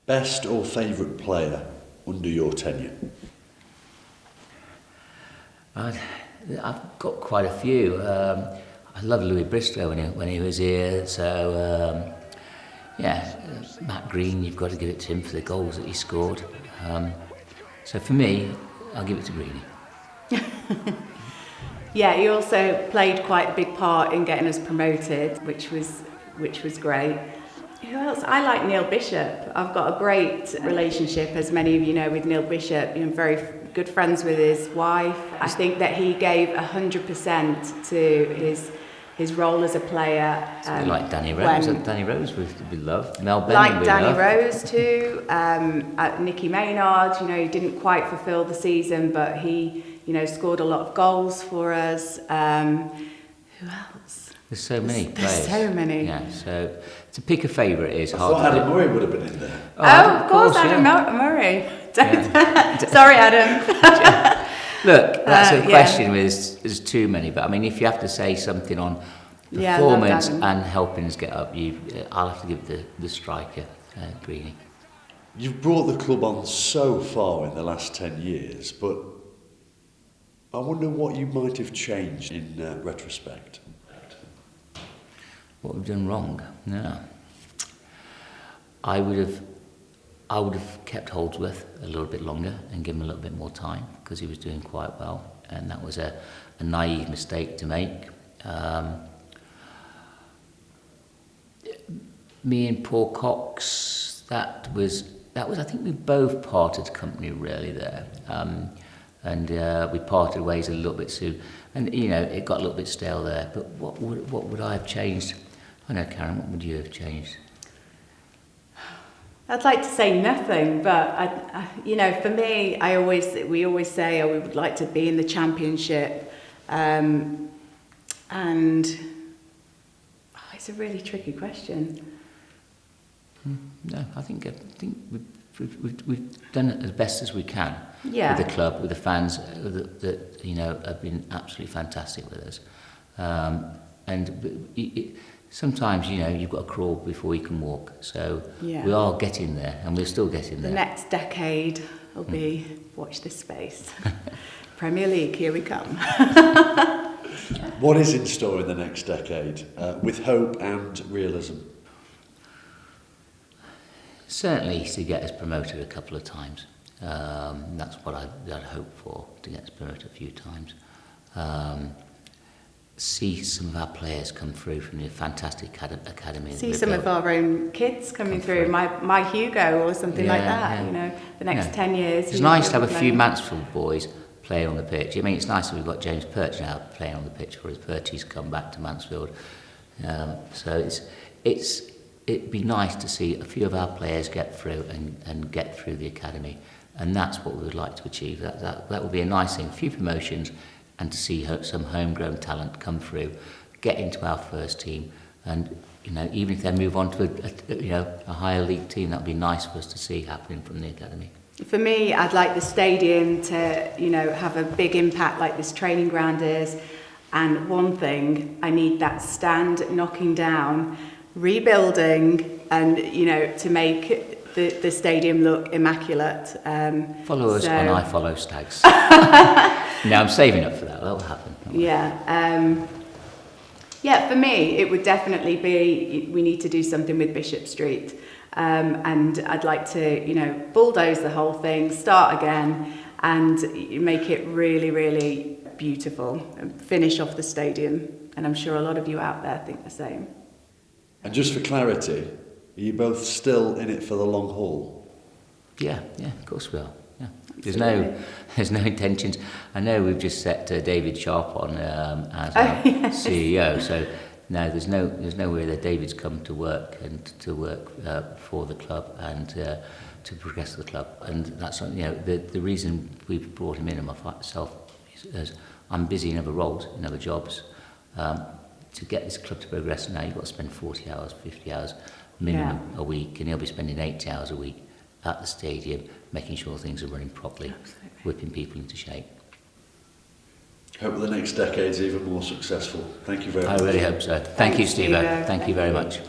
Best or favourite player under your tenure? I've got quite a few. I love Louis Briscoe when he was here. So Matt Green, you've got to give it to him for the goals that he scored. So for me, I'll give it to Greenie. Yeah, he also played quite a big part in getting us promoted, which was great. Who else? I like Neil Bishop. I've got a great relationship, as many of you know, with Neil Bishop. I'm very good friends with his wife. I think that he gave 100% to his role as a player. Like Danny Rose. Danny Rose we love. Mel Benning like we Danny love. Rose too. Nicky Maynard. He didn't quite fulfil the season, but he scored a lot of goals for us. Who else? There's so many players. There's so many. Yeah, so to pick a favourite is I hard thought to Adam Murray would have been in there. Oh, of course, Adam Murray. Sorry, Adam. Look, that's a question where there's too many, but I mean, if you have to say something on performance and helping us get up, I'll have to give the striker, Greenie. You've brought the club on so far in the last 10 years, but I wonder what you might have changed in retrospect. What we've done wrong? No. I would have kept Holdsworth a little bit longer and given him a little bit more time because he was doing quite well, and that was a naive mistake to make. Me and Paul Cox, that was I think we both parted company really there, and we parted ways a little bit soon, and it got a little bit stale there. But what would I have changed? I know, Karen, what would you have changed? I'd like to say nothing, but for me, we always say, we would like to be in the championship, and it's a really tricky question. No, I think we've done it as best as we can with the club, with the fans that have been absolutely fantastic with us, and sometimes you've got to crawl before you can walk. So we are getting there, and we're still getting there. The next decade will be watch this space. Premier League, here we come. What is in store in the next decade, with hope and realism? Certainly to get us promoted a couple of times. That's what I'd hope for, to get us promoted a few times. See some of our players come through from the fantastic academy. See some of our own kids coming through. My Hugo or something like that. The next 10 years. It's nice to have a few Mansfield boys playing on the pitch. I mean, it's nice that we've got James Perch now playing on the pitch, whereas Perchy's come back to Mansfield. So it'd be nice to see a few of our players get through and get through the academy, and that's what we would like to achieve. That would be a nice thing. A few promotions, and to see some homegrown talent come through, get into our first team, and even if they move on to a higher league team, that'd be nice for us to see happening from the academy. For me, I'd like the stadium to have a big impact like this training ground is, and one thing, I need that stand knocking down, rebuilding, and to make the stadium look immaculate. Follow us on I Follow Stags. No, I'm saving up for that. That'll happen. For me, it would definitely be, we need to do something with Bishop Street. And I'd like to, bulldoze the whole thing, start again, and make it really, really beautiful, and finish off the stadium. And I'm sure a lot of you out there think the same. And just for clarity, are you both still in it for the long haul? Yeah, of course we are. Yeah. There's no intentions. I know we've just set David Sharp on as our CEO, so no, there's no way that David's come to work for the club and to progress the club, and that's the reason we've brought him in, and myself, is I'm busy in other roles, in other jobs. To get this club to progress now, you've got to spend 40 hours, 50 hours minimum a week, and he'll be spending 80 hours a week at the stadium, making sure things are running properly, whipping people into shape. Hope the next decade's even more successful. Thank you very much. I really hope so. Thank you, Steve. Thank you very much.